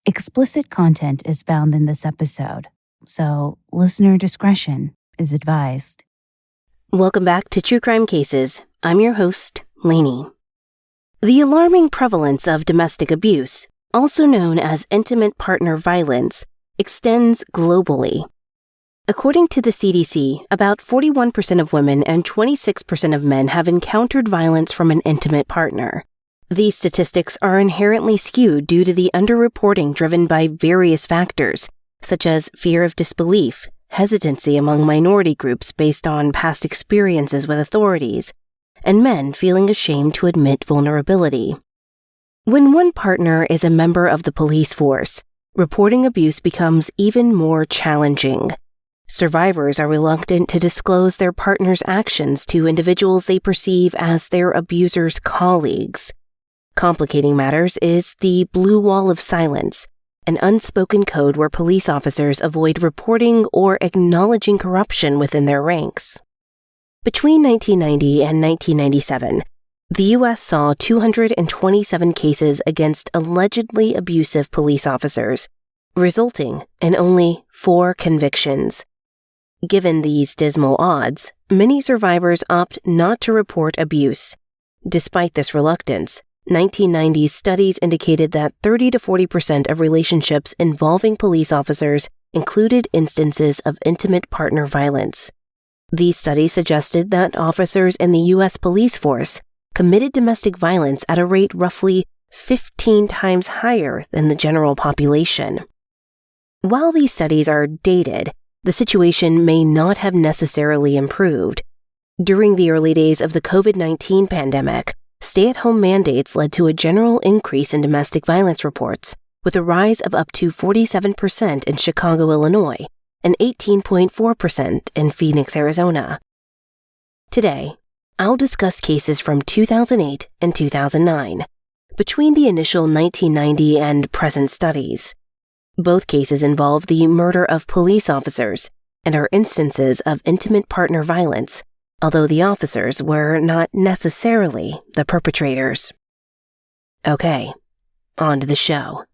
Explicit content is found in this episode, so listener discretion is advised. Welcome back to True Crime Cases. I'm your host, Lanie. The alarming prevalence of domestic abuse, also known as intimate partner violence, extends globally. According to the CDC, about 41% of women and 26% of men have encountered violence from an intimate partner. These statistics are inherently skewed due to the underreporting driven by various factors, such as fear of disbelief, hesitancy among minority groups based on past experiences with authorities, and men feeling ashamed to admit vulnerability. When one partner is a member of the police force, reporting abuse becomes even more challenging. Survivors are reluctant to disclose their partner's actions to individuals they perceive as their abuser's colleagues. Complicating matters is the blue wall of silence, an unspoken code where police officers avoid reporting or acknowledging corruption within their ranks. Between 1990 and 1997, the U.S. saw 227 cases against allegedly abusive police officers, resulting in only 4 convictions. Given these dismal odds, many survivors opt not to report abuse. Despite this reluctance, 1990s studies indicated that 30 to 40% of relationships involving police officers included instances of intimate partner violence. These studies suggested that officers in the U.S. police force committed domestic violence at a rate roughly 15 times higher than the general population. While these studies are dated, the situation may not have necessarily improved. During the early days of the COVID-19 pandemic, stay-at-home mandates led to a general increase in domestic violence reports, with a rise of up to 47% in Chicago, Illinois, and 18.4% in Phoenix, Arizona. Today, I'll discuss cases from 2008 and 2009, between the initial 1990 and present studies. Both cases involve the murder of police officers and are instances of intimate partner violence, although the officers were not necessarily the perpetrators. Okay, on to the show.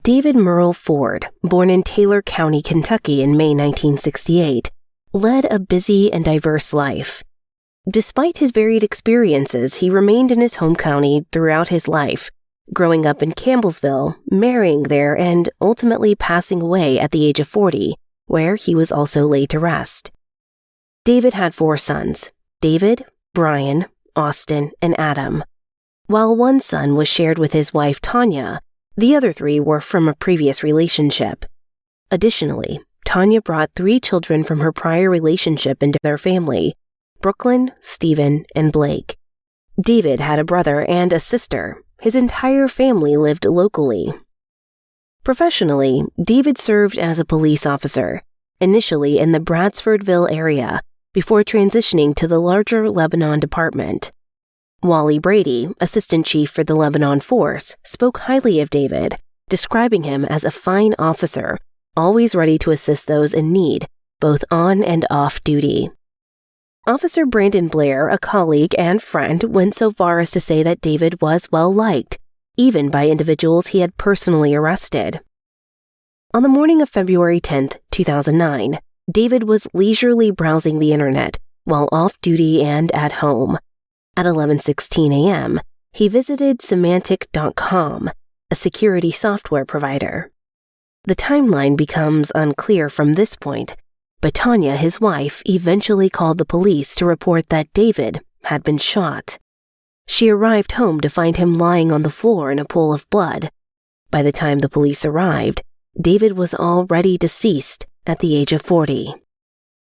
David Merle Ford, born in Taylor County, Kentucky in May 1968, led a busy and diverse life. Despite his varied experiences, he remained in his home county throughout his life, growing up in Campbellsville, marrying there, and ultimately passing away at the age of 40, where he was also laid to rest. David had 4 sons: David, Brian, Austin, and Adam. While one son was shared with his wife Tonya, the other 3 were from a previous relationship. Additionally, Tonya brought 3 children from her prior relationship into their family: Brooklyn, Stephen, and Blake. David had a brother and a sister. His entire family lived locally. Professionally, David served as a police officer, initially in the Bradfordville area, before transitioning to the larger Lebanon department. Wally Brady, assistant chief for the Lebanon force, spoke highly of David, describing him as a fine officer, always ready to assist those in need, both on and off duty. Officer Brandon Blair, a colleague and friend, went so far as to say that David was well-liked, even by individuals he had personally arrested. On the morning of February 10, 2009, David was leisurely browsing the internet while off-duty and at home. At 11:16 a.m., he visited Symantec.com, a security software provider. The timeline becomes unclear from this point, but Tonya, his wife, eventually called the police to report that David had been shot. She arrived home to find him lying on the floor in a pool of blood. By the time the police arrived, David was already deceased at the age of 40.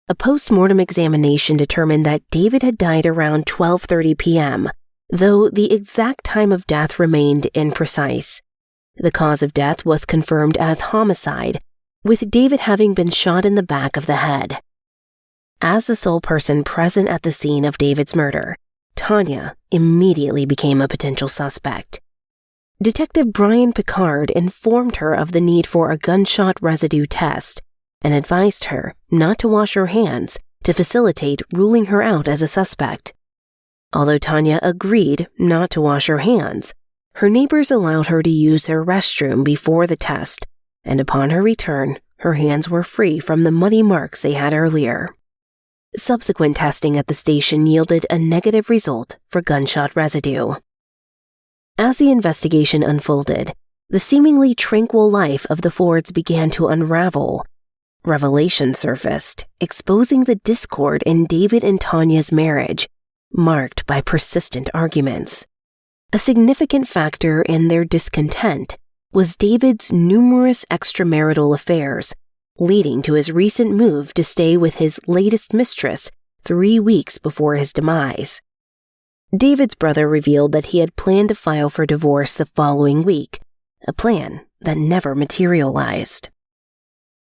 A post-mortem examination determined that David had died around 12:30 p.m., though the exact time of death remained imprecise. The cause of death was confirmed as homicide, with David having been shot in the back of the head. As the sole person present at the scene of David's murder, Tonya immediately became a potential suspect. Detective Brian Picard informed her of the need for a gunshot residue test, and advised her not to wash her hands to facilitate ruling her out as a suspect. Although Tonya agreed not to wash her hands, her neighbors allowed her to use her restroom before the test, and upon her return, her hands were free from the muddy marks they had earlier. Subsequent testing at the station yielded a negative result for gunshot residue. As the investigation unfolded, the seemingly tranquil life of the Fords began to unravel. Revelations surfaced, exposing the discord in David and Tonya's marriage, marked by persistent arguments. A significant factor in their discontent was David's numerous extramarital affairs, leading to his recent move to stay with his latest mistress 3 weeks before his demise. David's brother revealed that he had planned to file for divorce the following week, a plan that never materialized.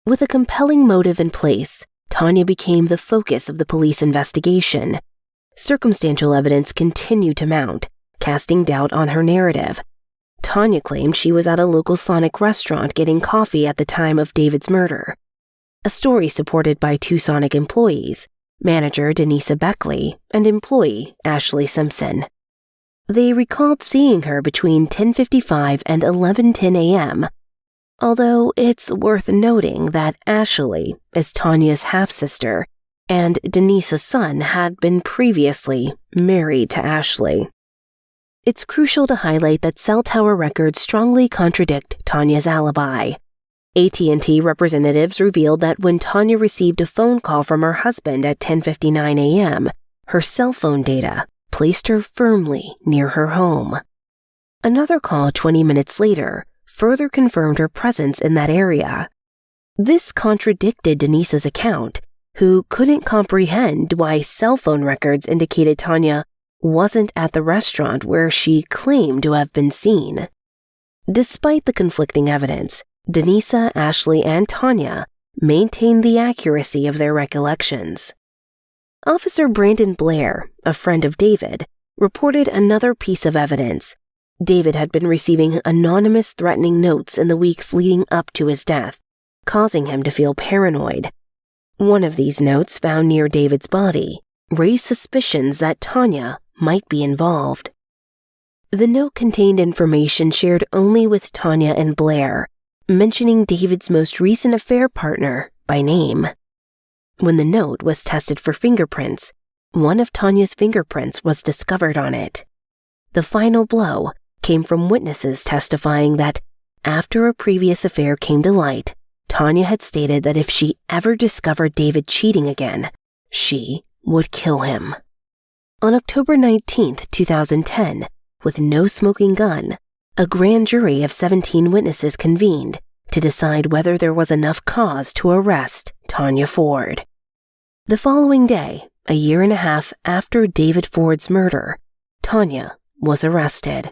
With a compelling motive in place, Tonya became the focus of the police investigation. Circumstantial evidence continued to mount, casting doubt on her narrative. Tonya claimed she was at a local Sonic restaurant getting coffee at the time of David's murder, a story supported by 2 Sonic employees, manager Denisa Beckley and employee Ashley Simpson. They recalled seeing her between 10:55 and 11:10 a.m., although it's worth noting that Ashley is Tonya's half-sister, and Denisa's son had been previously married to Ashley. It's crucial to highlight that cell tower records strongly contradict Tonya's alibi. AT&T representatives revealed that when Tonya received a phone call from her husband at 10:59 a.m., her cell phone data placed her firmly near her home. Another call 20 minutes later further confirmed her presence in that area. This contradicted Denisa's account, who couldn't comprehend why cell phone records indicated Tonya wasn't at the restaurant where she claimed to have been seen. Despite the conflicting evidence, Denisa, Ashley, and Tonya maintained the accuracy of their recollections. Officer Brandon Blair, a friend of David, reported another piece of evidence. David had been receiving anonymous threatening notes in the weeks leading up to his death, causing him to feel paranoid. One of these notes, found near David's body, raised suspicions that Tonya might be involved. The note contained information shared only with Tonya and Blair, mentioning David's most recent affair partner by name. When the note was tested for fingerprints, one of Tonya's fingerprints was discovered on it. The final blow came from witnesses testifying that, after a previous affair came to light, Tonya had stated that if she ever discovered David cheating again, she would kill him. On October 19, 2010, with no smoking gun, a grand jury of 17 witnesses convened to decide whether there was enough cause to arrest Tonya Ford. The following day, a year and a half after David Ford's murder, Tonya was arrested.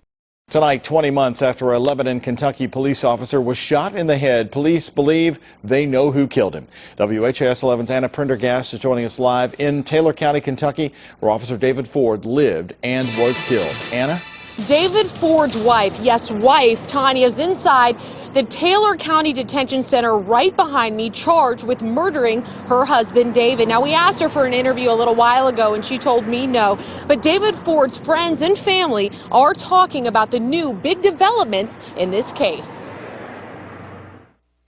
Tonight, 20 months after a Lebanon, Kentucky police officer was shot in the head, police believe they know who killed him. WHAS 11's Anna Prendergast is joining us live in Taylor County, Kentucky, where Officer David Ford lived and was killed. Anna? David Ford's wife, yes, wife, Tonya, is inside the Taylor County Detention Center right behind me, charged with murdering her husband, David. Now, we asked her for an interview a little while ago, and she told me no. But David Ford's friends and family are talking about the new big developments in this case.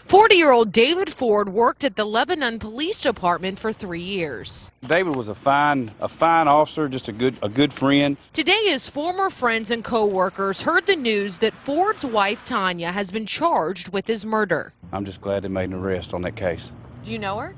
40-year-old David Ford worked at the Lebanon Police Department for 3 years. David was a fine officer, just a good friend. Today, his former friends and co-workers heard the news that Ford's wife, Tonya, has been charged with his murder. I'm just glad they made an arrest on that case. Do you know her?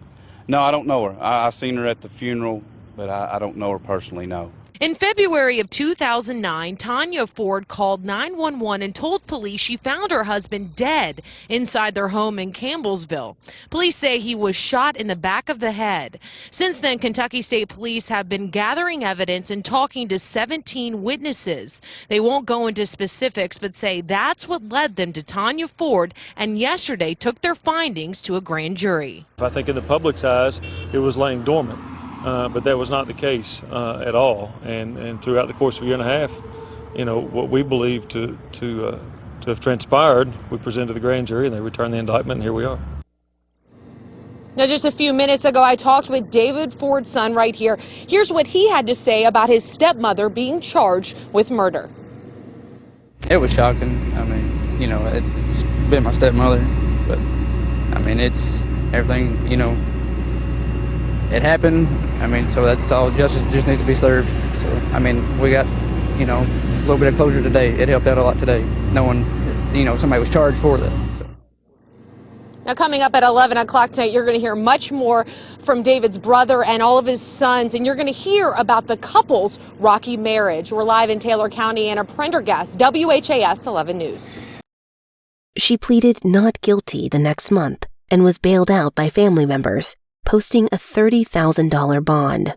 No, I don't know her. I seen her at the funeral, but I don't know her personally, no. In February of 2009, Tonya Ford called 911 and told police she found her husband dead inside their home in Campbellsville. Police say he was shot in the back of the head. Since then, Kentucky State Police have been gathering evidence and talking to 17 witnesses. They won't go into specifics, but say that's what led them to Tonya Ford, and yesterday took their findings to a grand jury. I think in the public's eyes, it was laying dormant. But that was not the case at all. And throughout the course of a year and a half, you know, what we believe to have transpired, we presented to the grand jury and they returned the indictment, and here we are. Now, just a few minutes ago, I talked with David Ford's son right here. Here's what he had to say about his stepmother being charged with murder. It was shocking. I mean, you know, it's been my stepmother, but I mean, it's everything, you know, it happened. I mean, so that's all. Justice just needs to be served. So, I mean, we got, you know, a little bit of closure today. It helped out a lot today, knowing, you know, somebody was charged for that. So. Now, coming up at 11 o'clock tonight, you're going to hear much more from David's brother and all of his sons, and you're going to hear about the couple's rocky marriage. We're live in Taylor County. Anna Prendergast, WHAS 11 News. She pleaded not guilty the next month and was bailed out by family members, posting a $30,000 bond.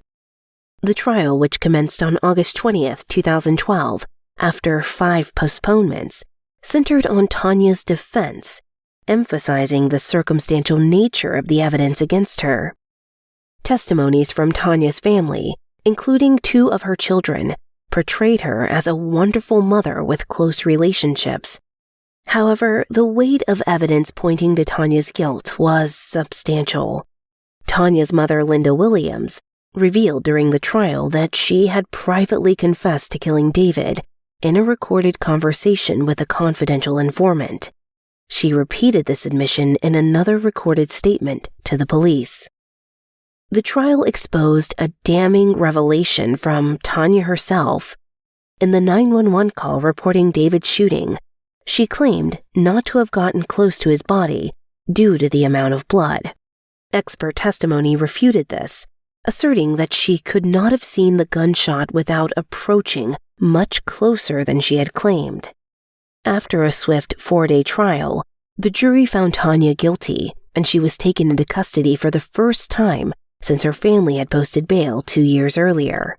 The trial, which commenced on August 20th, 2012, after 5 postponements, centered on Tonya's defense, emphasizing the circumstantial nature of the evidence against her. Testimonies from Tonya's family, including 2 of her children, portrayed her as a wonderful mother with close relationships. However, the weight of evidence pointing to Tonya's guilt was substantial. Tonya's mother, Linda Williams, revealed during the trial that she had privately confessed to killing David in a recorded conversation with a confidential informant. She repeated this admission in another recorded statement to the police. The trial exposed a damning revelation from Tonya herself. In the 911 call reporting David's shooting, she claimed not to have gotten close to his body due to the amount of blood. Expert testimony refuted this, asserting that she could not have seen the gunshot without approaching much closer than she had claimed. After a swift 4-day trial, the jury found Tonya guilty, and she was taken into custody for the first time since her family had posted bail 2 years earlier.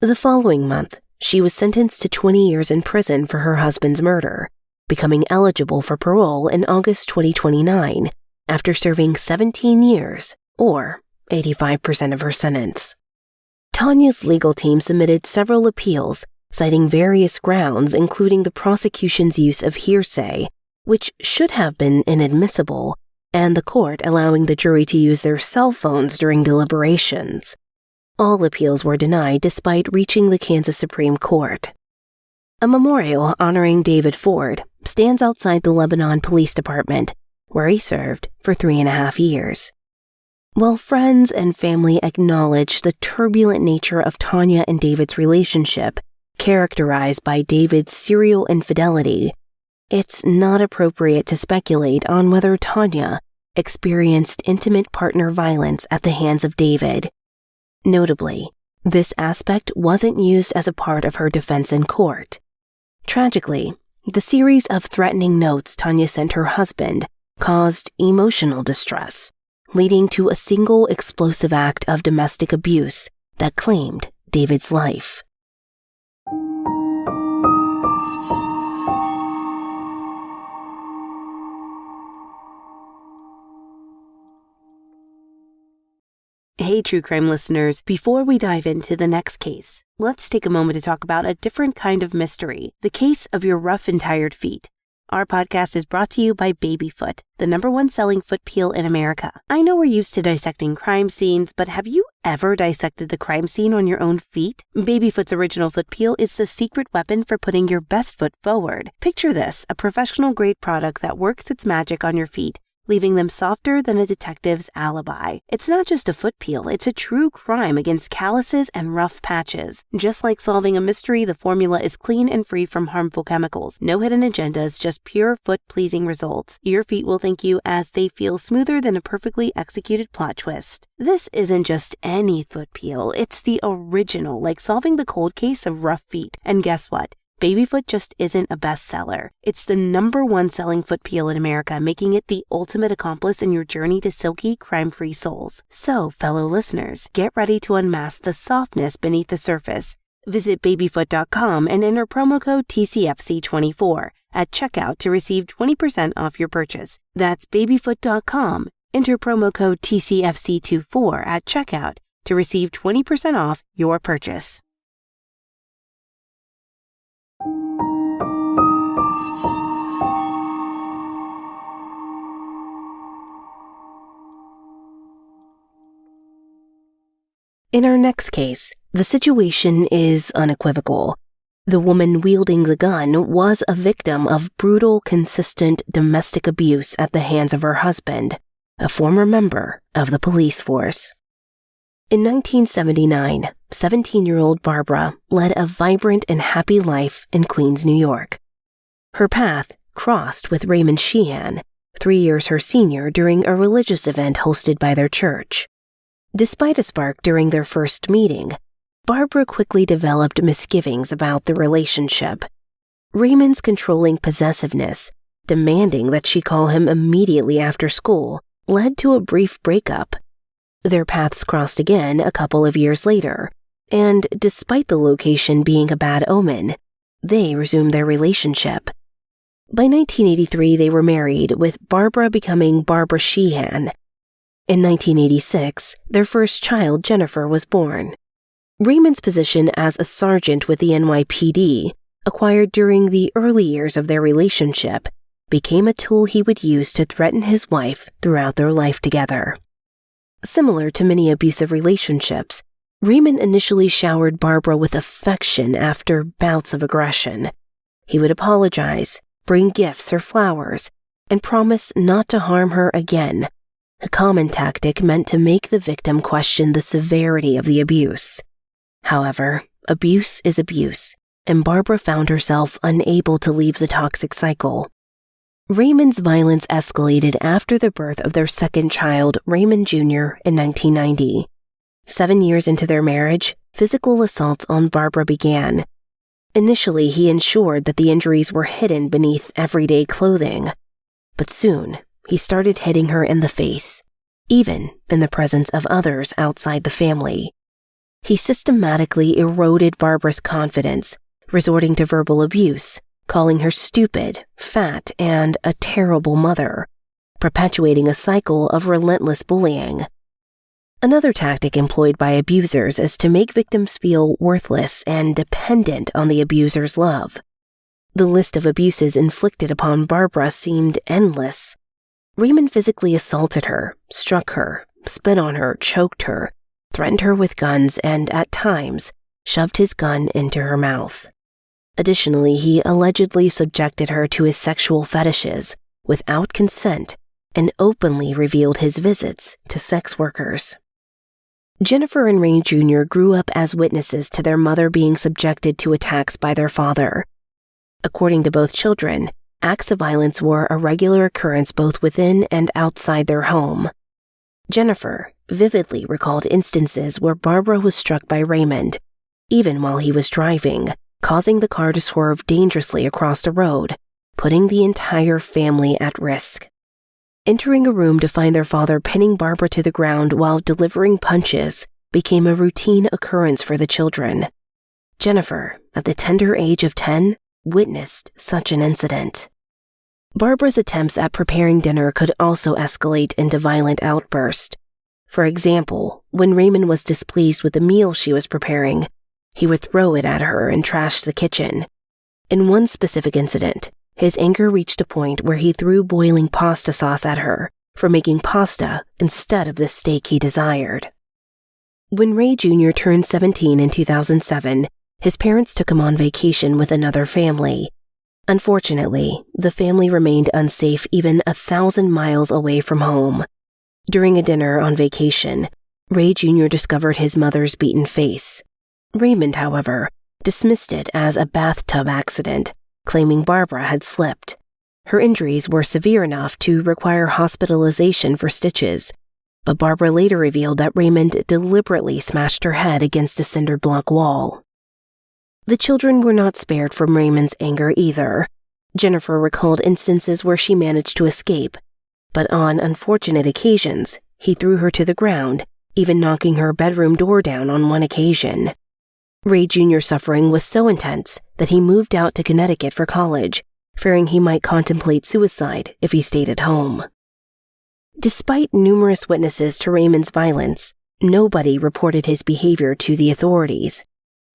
The following month, she was sentenced to 20 years in prison for her husband's murder, becoming eligible for parole in August 2029 after serving 17 years, or 85% of her sentence. Tonya's legal team submitted several appeals, citing various grounds including the prosecution's use of hearsay, which should have been inadmissible, and the court allowing the jury to use their cell phones during deliberations. All appeals were denied despite reaching the Kansas Supreme Court. A memorial honoring David Ford stands outside the Lebanon Police Department, where he served for 3.5 years. While friends and family acknowledge the turbulent nature of Tonya and David's relationship, characterized by David's serial infidelity, it's not appropriate to speculate on whether Tonya experienced intimate partner violence at the hands of David. Notably, this aspect wasn't used as a part of her defense in court. Tragically, the series of threatening notes Tonya sent her husband caused emotional distress, leading to a single explosive act of domestic abuse that claimed David's life. Hey, true crime listeners, before we dive into the next case, let's take a moment to talk about a different kind of mystery, the case of your rough and tired feet. Our podcast is brought to you by Babyfoot, the #1 selling foot peel in America. I know we're used to dissecting crime scenes, but have you ever dissected the crime scene on your own feet? Babyfoot's original foot peel is the secret weapon for putting your best foot forward. Picture this, a professional-grade product that works its magic on your feet, leaving them softer than a detective's alibi. It's not just a foot peel, it's a true crime against calluses and rough patches. Just like solving a mystery, the formula is clean and free from harmful chemicals. No hidden agendas, just pure foot-pleasing results. Your feet will thank you as they feel smoother than a perfectly executed plot twist. This isn't just any foot peel, it's the original, like solving the cold case of rough feet. And guess what? Babyfoot just isn't a bestseller. It's the #1 selling foot peel in America, making it the ultimate accomplice in your journey to silky, crime-free soles. So, fellow listeners, get ready to unmask the softness beneath the surface. Visit babyfoot.com and enter promo code TCFC24 at checkout to receive 20% off your purchase. That's babyfoot.com. Enter promo code TCFC24 at checkout to receive 20% off your purchase. In our next case, the situation is unequivocal. The woman wielding the gun was a victim of brutal, consistent domestic abuse at the hands of her husband, a former member of the police force. In 1979, 17-year-old Barbara led a vibrant and happy life in Queens, New York. Her path crossed with Raymond Sheehan, 3 years her senior, during a religious event hosted by their church. Despite a spark during their first meeting, Barbara quickly developed misgivings about the relationship. Raymond's controlling possessiveness, demanding that she call him immediately after school, led to a brief breakup. Their paths crossed again a couple of years later, and despite the location being a bad omen, they resumed their relationship. By 1983, they were married, with Barbara becoming Barbara Sheehan. In 1986, their first child, Jennifer, was born. Raymond's position as a sergeant with the NYPD, acquired during the early years of their relationship, became a tool he would use to threaten his wife throughout their life together. Similar to many abusive relationships, Raymond initially showered Barbara with affection after bouts of aggression. He would apologize, bring gifts or flowers, and promise not to harm her again, a common tactic meant to make the victim question the severity of the abuse. However, abuse is abuse, and Barbara found herself unable to leave the toxic cycle. Raymond's violence escalated after the birth of their second child, Raymond Jr., in 1990. 7 years into their marriage, physical assaults on Barbara began. Initially, he ensured that the injuries were hidden beneath everyday clothing. But soon, he started hitting her in the face, even in the presence of others outside the family. He systematically eroded Barbara's confidence, resorting to verbal abuse, calling her stupid, fat, and a terrible mother, perpetuating a cycle of relentless bullying. Another tactic employed by abusers is to make victims feel worthless and dependent on the abuser's love. The list of abuses inflicted upon Barbara seemed endless. Raymond physically assaulted her, struck her, spit on her, choked her, threatened her with guns, and, at times, shoved his gun into her mouth. Additionally, he allegedly subjected her to his sexual fetishes without consent and openly revealed his visits to sex workers. Jennifer and Ray Jr. grew up as witnesses to their mother being subjected to attacks by their father. According to both children, acts of violence were a regular occurrence both within and outside their home. Jennifer vividly recalled instances where Barbara was struck by Raymond, even while he was driving, causing the car to swerve dangerously across the road, putting the entire family at risk. Entering a room to find their father pinning Barbara to the ground while delivering punches became a routine occurrence for the children. Jennifer, at the tender age of 10, witnessed such an incident. Barbara's attempts at preparing dinner could also escalate into violent outbursts. For example, when Raymond was displeased with the meal she was preparing, he would throw it at her and trash the kitchen. In one specific incident, his anger reached a point where he threw boiling pasta sauce at her for making pasta instead of the steak he desired. When Ray Jr. turned 17 in 2007, his parents took him on vacation with another family. Unfortunately, the family remained unsafe even 1,000 miles away from home. During a dinner on vacation, Ray Jr. discovered his mother's beaten face. Raymond, however, dismissed it as a bathtub accident, claiming Barbara had slipped. Her injuries were severe enough to require hospitalization for stitches, but Barbara later revealed that Raymond deliberately smashed her head against a cinder block wall. The children were not spared from Raymond's anger either. Jennifer recalled instances where she managed to escape, but on unfortunate occasions, he threw her to the ground, even knocking her bedroom door down on one occasion. Ray Jr.'s suffering was so intense that he moved out to Connecticut for college, fearing he might contemplate suicide if he stayed at home. Despite numerous witnesses to Raymond's violence, nobody reported his behavior to the authorities.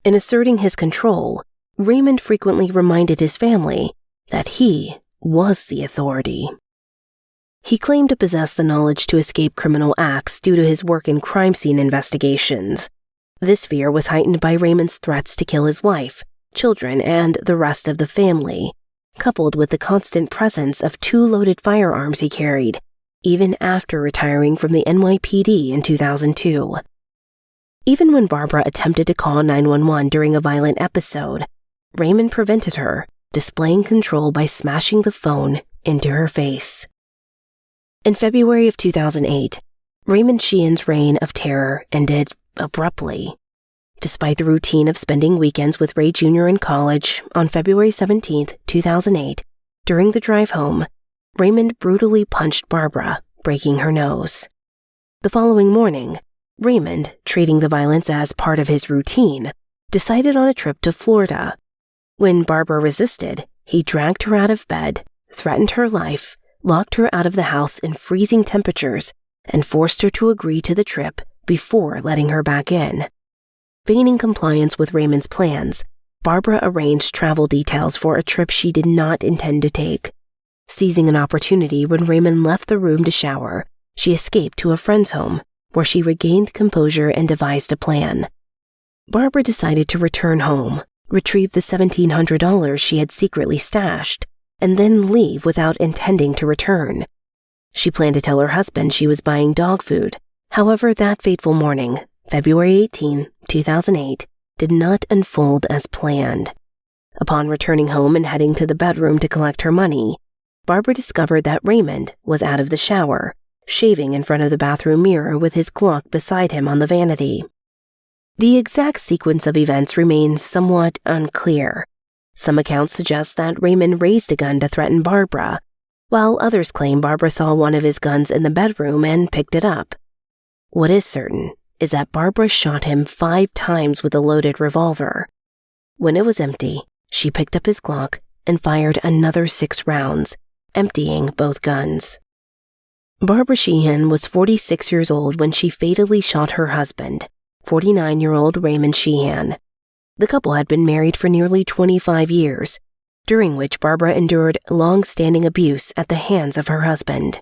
In asserting his control, Raymond frequently reminded his family that he was the authority. He claimed to possess the knowledge to escape criminal acts due to his work in crime scene investigations. This fear was heightened by Raymond's threats to kill his wife, children, and the rest of the family, coupled with the constant presence of 2 loaded firearms he carried, even after retiring from the NYPD in 2002. Even when Barbara attempted to call 911 during a violent episode, Raymond prevented her, displaying control by smashing the phone into her face. In February of 2008, Raymond Sheehan's reign of terror ended abruptly. Despite the routine of spending weekends with Ray Jr. in college, on February 17, 2008, during the drive home, Raymond brutally punched Barbara, breaking her nose. The following morning, Raymond, treating the violence as part of his routine, decided on a trip to Florida. When Barbara resisted, he dragged her out of bed, threatened her life, locked her out of the house in freezing temperatures, and forced her to agree to the trip before letting her back in. Feigning compliance with Raymond's plans, Barbara arranged travel details for a trip she did not intend to take. Seizing an opportunity when Raymond left the room to shower, she escaped to a friend's home, where she regained composure and devised a plan. Barbara decided to return home, retrieve the $1,700 she had secretly stashed, and then leave without intending to return. She planned to tell her husband she was buying dog food. However, that fateful morning, February 18, 2008, did not unfold as planned. Upon returning home and heading to the bedroom to collect her money, Barbara discovered that Raymond was out of the shower, shaving in front of the bathroom mirror with his clock beside him on the vanity. The exact sequence of events remains somewhat unclear. Some accounts suggest that Raymond raised a gun to threaten Barbara, while others claim Barbara saw one of his guns in the bedroom and picked it up. What is certain is that Barbara shot him 5 times with a loaded revolver. When it was empty, she picked up his Glock and fired another 6 rounds, emptying both guns. Barbara Sheehan was 46 years old when she fatally shot her husband, 49-year-old Raymond Sheehan. The couple had been married for nearly 25 years, during which Barbara endured long-standing abuse at the hands of her husband.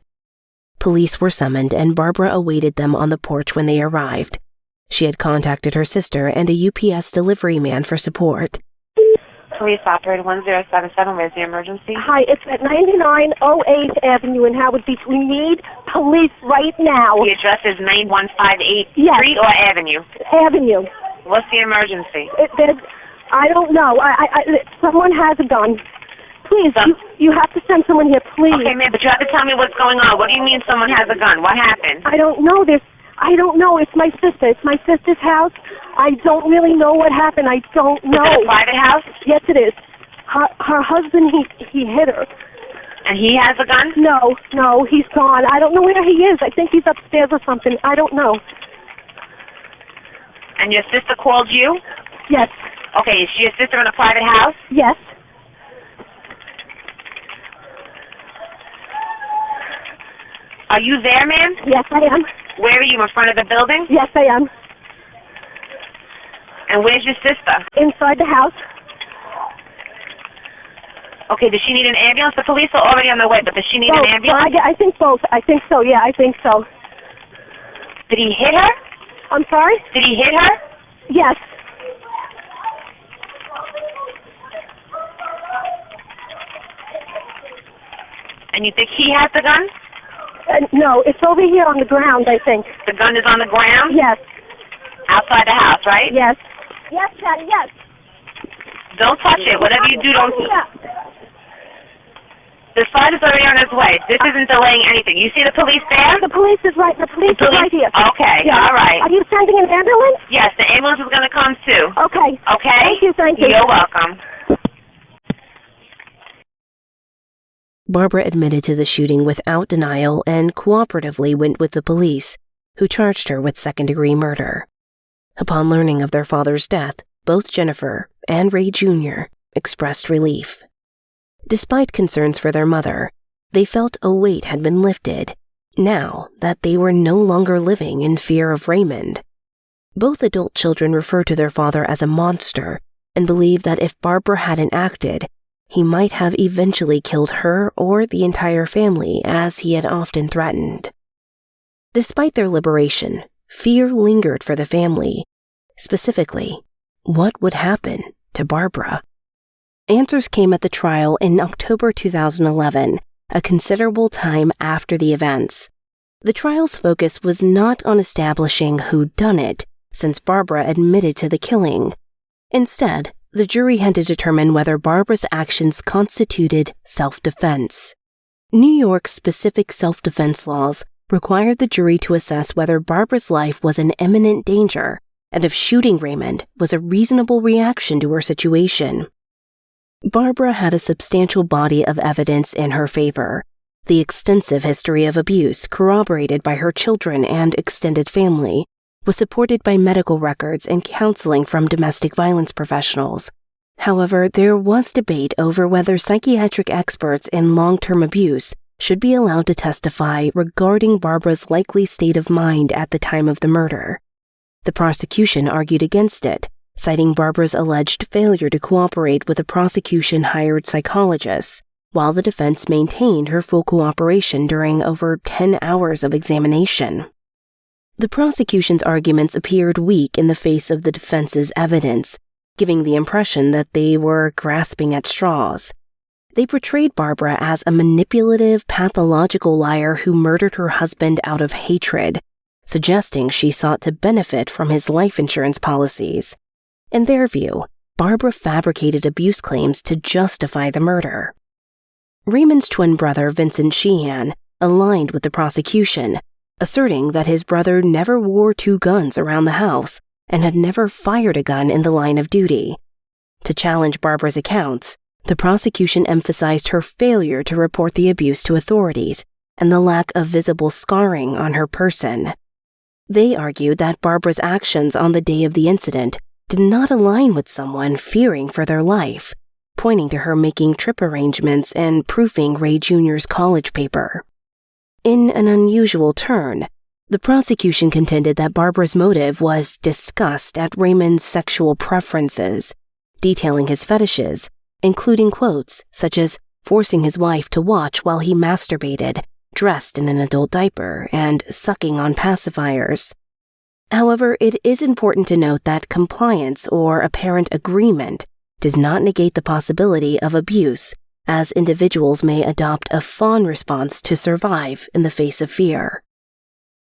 Police were summoned and Barbara awaited them on the porch when they arrived. She had contacted her sister and a UPS delivery man for support. Police operator 1077, where's the emergency? Hi, it's at 9908 Avenue in Howard Beach. We need police right now. The address is 9158 Yes. Street or Avenue? Avenue. What's the emergency? I don't know. Someone has a gun. Please, you have to send someone here, please. Okay, ma'am, but you have to tell me what's going on. What do you mean someone has a gun? What happened? I don't know this. I don't know. It's my sister. It's my sister's house. I don't really know what happened. I don't know. Is it a private house? Yes, it is. Her husband, he hit her. And he has a gun? No, he's gone. I don't know where he is. I think he's upstairs or something. I don't know. And your sister called you? Yes. Okay, is your sister in a private house? Yes. Are you there, ma'am? Yes, I am. Where are you, in front of the building? Yes, I am. And where's your sister? Inside the house. Okay, does she need an ambulance? The police are already on their way, but does she need an ambulance? I think both. I think so, yeah, I think so. Did he hit her? I'm sorry? Did he hit her? Yes. And you think he has the gun? No, it's over here on the ground, I think. The gun is on the ground? Yes. Outside the house, right? Yes. Yes, Daddy, yes. Don't touch it. Whatever you do, don't... Yeah. The fight is already on its way. This isn't delaying anything. You see the police there? The police is right. The police is right here. Okay, yes. All right. Are you sending an ambulance? Yes, the ambulance is going to come too. Okay. Okay? Thank you. You're welcome. Barbara admitted to the shooting without denial and cooperatively went with the police, who charged her with second-degree murder. Upon learning of their father's death, both Jennifer and Ray Jr. expressed relief. Despite concerns for their mother, they felt a weight had been lifted, now that they were no longer living in fear of Raymond. Both adult children refer to their father as a monster and believe that if Barbara hadn't acted, he might have eventually killed her or the entire family, as he had often threatened. Despite their liberation, fear lingered for the family. Specifically, what would happen to Barbara? Answers came at the trial in October 2011, a considerable time after the events. The trial's focus was not on establishing who done it, since Barbara admitted to the killing. Instead, the jury had to determine whether Barbara's actions constituted self-defense. New York's specific self-defense laws required the jury to assess whether Barbara's life was in imminent danger and if shooting Raymond was a reasonable reaction to her situation. Barbara had a substantial body of evidence in her favor. The extensive history of abuse, corroborated by her children and extended family, was supported by medical records and counseling from domestic violence professionals. However, there was debate over whether psychiatric experts in long-term abuse should be allowed to testify regarding Barbara's likely state of mind at the time of the murder. The prosecution argued against it, citing Barbara's alleged failure to cooperate with the prosecution-hired psychologists, while the defense maintained her full cooperation during over 10 hours of examination. The prosecution's arguments appeared weak in the face of the defense's evidence, giving the impression that they were grasping at straws. They portrayed Barbara as a manipulative, pathological liar who murdered her husband out of hatred, suggesting she sought to benefit from his life insurance policies. In their view, Barbara fabricated abuse claims to justify the murder. Raymond's twin brother, Vincent Sheehan, aligned with the prosecution, asserting that his brother never wore two guns around the house and had never fired a gun in the line of duty. To challenge Barbara's accounts, the prosecution emphasized her failure to report the abuse to authorities and the lack of visible scarring on her person. They argued that Barbara's actions on the day of the incident did not align with someone fearing for their life, pointing to her making trip arrangements and proofing Ray Jr.'s college paper. In an unusual turn, the prosecution contended that Barbara's motive was disgust at Raymond's sexual preferences, detailing his fetishes, including quotes such as forcing his wife to watch while he masturbated, dressed in an adult diaper, and sucking on pacifiers. However, it is important to note that compliance or apparent agreement does not negate the possibility of abuse, as individuals may adopt a fawn response to survive in the face of fear.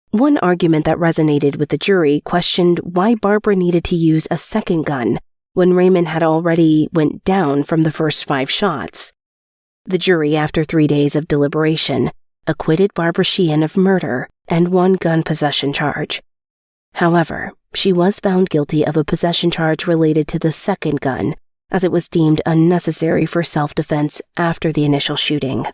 One argument that resonated with the jury questioned why Barbara needed to use a second gun when Raymond had already went down from the first 5 shots. The jury, after 3 days of deliberation, acquitted Barbara Sheehan of murder and 1 gun possession charge. However, she was found guilty of a possession charge related to the second gun, as it was deemed unnecessary for self-defense after the initial shooting.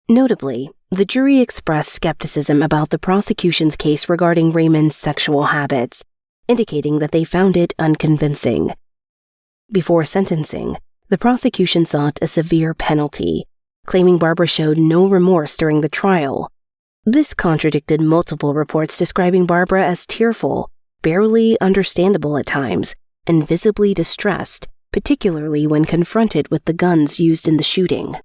Notably, the jury expressed skepticism about the prosecution's case regarding Raymond's sexual habits, indicating that they found it unconvincing. Before sentencing, the prosecution sought a severe penalty, claiming Barbara showed no remorse during the trial. This contradicted multiple reports describing Barbara as tearful, barely understandable at times, and visibly distressed, particularly when confronted with the guns used in the shooting.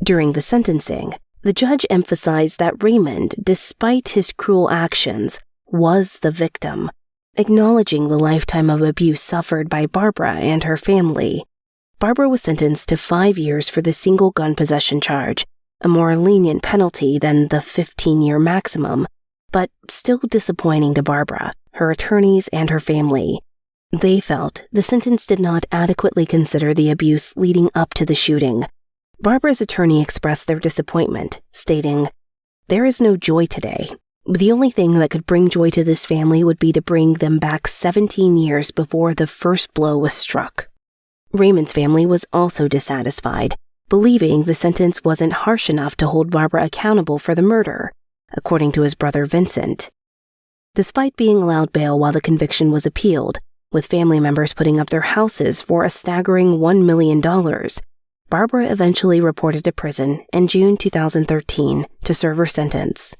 During the sentencing, the judge emphasized that Raymond, despite his cruel actions, was the victim, acknowledging the lifetime of abuse suffered by Barbara and her family. Barbara was sentenced to 5 years for the single gun possession charge, a more lenient penalty than the 15-year maximum, but still disappointing to Barbara, her attorneys, and her family. They felt the sentence did not adequately consider the abuse leading up to the shooting. Barbara's attorney expressed their disappointment, stating, "There is no joy today. The only thing that could bring joy to this family would be to bring them back 17 years before the first blow was struck." Raymond's family was also dissatisfied, believing the sentence wasn't harsh enough to hold Barbara accountable for the murder, according to his brother Vincent. Despite being allowed bail while the conviction was appealed, with family members putting up their houses for a staggering $1 million, Barbara eventually reported to prison in June 2013 to serve her sentence.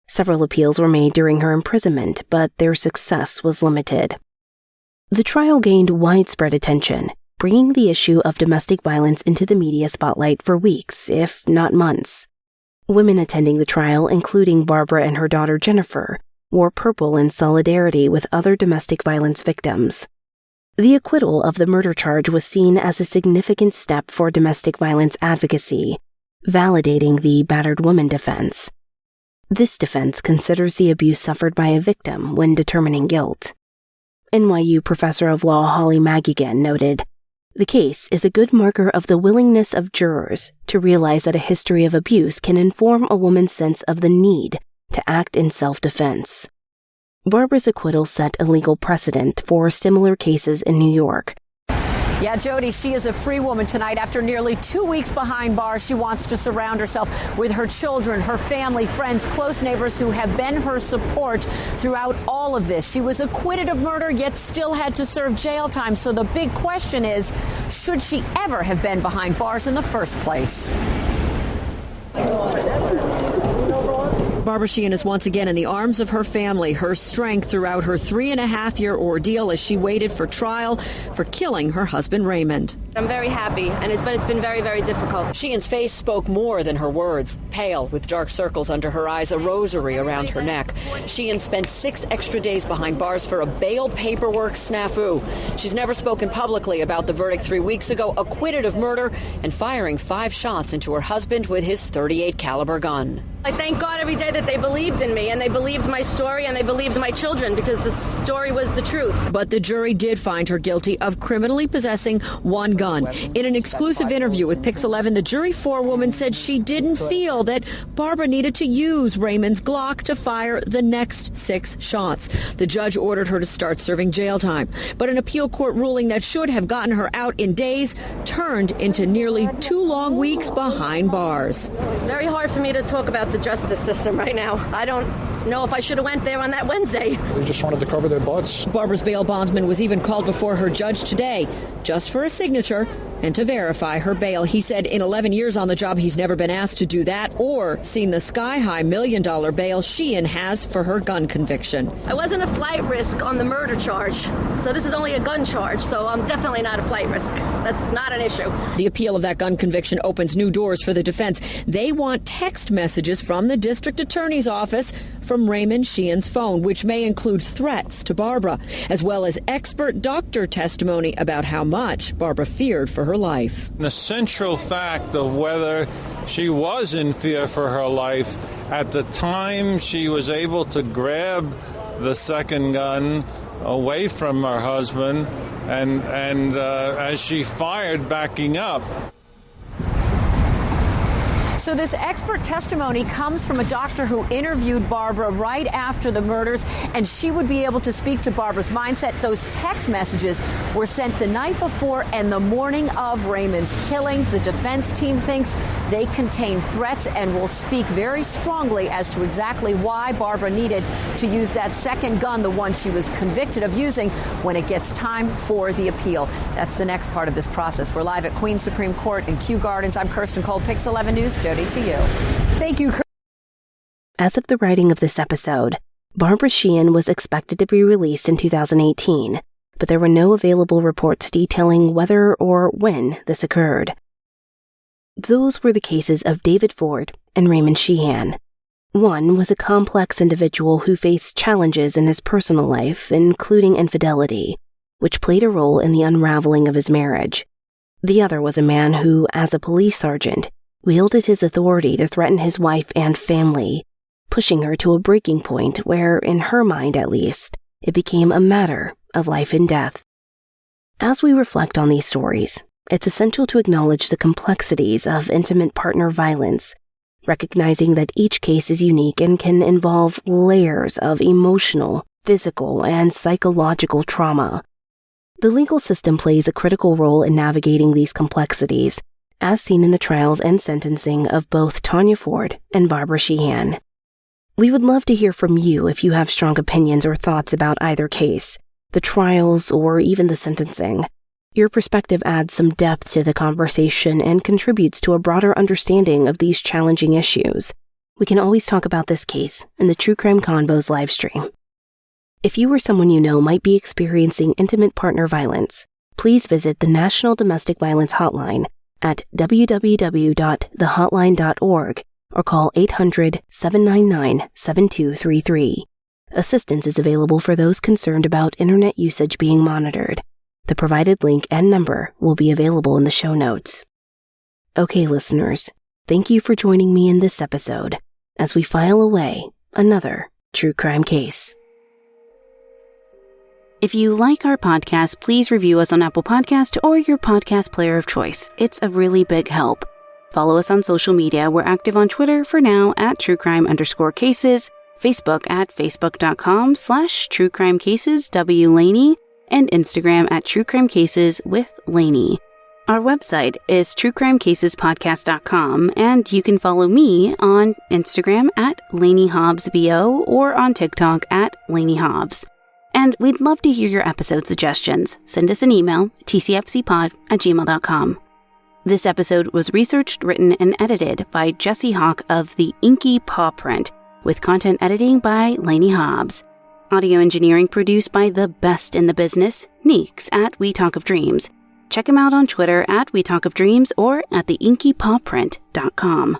Several appeals were made during her imprisonment, but their success was limited. The trial gained widespread attention, bringing the issue of domestic violence into the media spotlight for weeks, if not months. Women attending the trial, including Barbara and her daughter Jennifer, wore purple in solidarity with other domestic violence victims. The acquittal of the murder charge was seen as a significant step for domestic violence advocacy, validating the battered woman defense. This defense considers the abuse suffered by a victim when determining guilt. NYU professor of law Holly Maggigan noted, "The case is a good marker of the willingness of jurors to realize that a history of abuse can inform a woman's sense of the need to act in self-defense." Barbara's acquittal set a legal precedent for similar cases in New York. Yeah, Jody, she is a free woman tonight. After nearly 2 weeks behind bars, she wants to surround herself with her children, her family, friends, close neighbors who have been her support throughout all of this. She was acquitted of murder, yet still had to serve jail time. So the big question is, should she ever have been behind bars in the first place? Barbara Sheehan is once again in the arms of her family, her strength throughout her 3.5-year ordeal as she waited for trial for killing her husband Raymond. I'm very happy, but it's been very, very difficult. Sheehan's face spoke more than her words. Pale, with dark circles under her eyes, a rosary around her neck. Sheehan spent 6 extra days behind bars for a bail paperwork snafu. She's never spoken publicly about the verdict 3 weeks ago, acquitted of murder and firing 5 shots into her husband with his .38 caliber gun. I thank God every day that they believed in me, and they believed my story, and they believed my children, because the story was the truth. But the jury did find her guilty of criminally possessing 1 gun. In an exclusive interview with Pix 11, the jury forewoman said she didn't feel that Barbara needed to use Raymond's Glock to fire the next 6 shots. The judge ordered her to start serving jail time. But an appeal court ruling that should have gotten her out in days turned into nearly 2 long weeks behind bars. It's very hard for me to talk about the justice system right now. I don't know if I should have went there on that Wednesday. They just wanted to cover their butts. Barbara's bail bondsman was even called before her judge today, just for a signature and to verify her bail. He said in 11 years on the job, he's never been asked to do that or seen the sky-high $1 million bail Sheehan has for her gun conviction. I wasn't a flight risk on the murder charge, so this is only a gun charge, so I'm definitely not a flight risk. That's not an issue. The appeal of that gun conviction opens new doors for the defense. They want text messages from the district attorney's office from Raymond Sheehan's phone, which may include threats to Barbara, as well as expert doctor testimony about how much Barbara feared for her life. The central fact of whether she was in fear for her life at the time she was able to grab the second gun away from her husband and as she fired backing up. So this expert testimony comes from a doctor who interviewed Barbara right after the murders, and she would be able to speak to Barbara's mindset. Those text messages were sent the night before and the morning of Raymond's killings. The defense team thinks they contain threats and will speak very strongly as to exactly why Barbara needed to use that second gun, the one she was convicted of using, when it gets time for the appeal. That's the next part of this process. We're live at Queens Supreme Court in Kew Gardens. I'm Kirsten Cole, Pix 11 News. Jody, to you. Thank you. As of the writing of this episode, Barbara Sheehan was expected to be released in 2018, but there were no available reports detailing whether or when this occurred. Those were the cases of David Ford and Raymond Sheehan. One was a complex individual who faced challenges in his personal life, including infidelity, which played a role in the unraveling of his marriage. The other was a man who, as a police sergeant, wielded his authority to threaten his wife and family, pushing her to a breaking point where, in her mind at least, it became a matter of life and death. As we reflect on these stories, it's essential to acknowledge the complexities of intimate partner violence, recognizing that each case is unique and can involve layers of emotional, physical, and psychological trauma. The legal system plays a critical role in navigating these complexities, as seen in the trials and sentencing of both Tonya Ford and Barbara Sheehan. We would love to hear from you if you have strong opinions or thoughts about either case, the trials, or even the sentencing. Your perspective adds some depth to the conversation and contributes to a broader understanding of these challenging issues. We can always talk about this case in the True Crime Convos live stream. If you or someone you know might be experiencing intimate partner violence, please visit the National Domestic Violence Hotline at www.thehotline.org or call 800-799-7233. Assistance is available for those concerned about internet usage being monitored. The provided link and number will be available in the show notes. Okay, listeners, thank you for joining me in this episode as we file away another true crime case. If you like our podcast, please review us on Apple Podcast or your podcast player of choice. It's a really big help. Follow us on social media. We're active on Twitter for now at truecrime_cases, Facebook at facebook.com/truecrimecaseswlanie, and Instagram at truecrimecaseswithlanie. Our website is truecrimecasespodcast.com, and you can follow me on Instagram at Lanie Hobbs VO or on TikTok at Lanie Hobbs. And we'd love to hear your episode suggestions. Send us an email, tcfcpod@gmail.com. This episode was researched, written, and edited by Jesse Hawke of the Inky Pawprint, with content editing by Lanie Hobbs. Audio engineering produced by the best in the business, Neeks at We Talk of Dreams. Check him out on Twitter at We Talk of Dreams or at theinkypawprint.com.